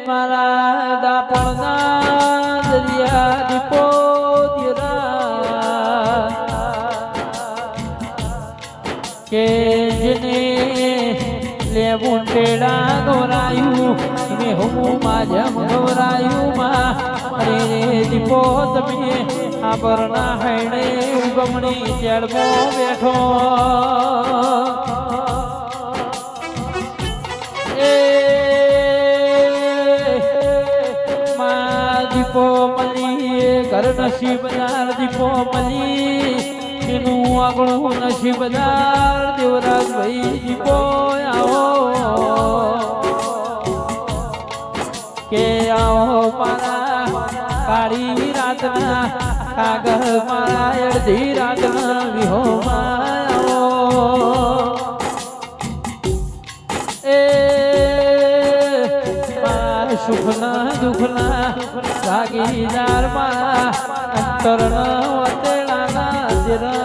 મારા દાપણના દરિયા દીપો કે જેને લેવું ટેડા ગોરાયું મેં હું માજમ ગોરાયું માં અરે દીપો તમે આબરના હૈણે ઉગમણી ચેડમો બેઠો દીપો મળી ઘર નસીબદાર દીપો મળી એનું આગળું નસીબદાર દેવરાજ ભાઈ દીપો આવો કે આવો મારા કાળી રાતના કાગળ મારા અડધી રાતના વિહોમાં આવો સુખના દુઃખના ભાગીદાર મારા અંતરના વતેડાના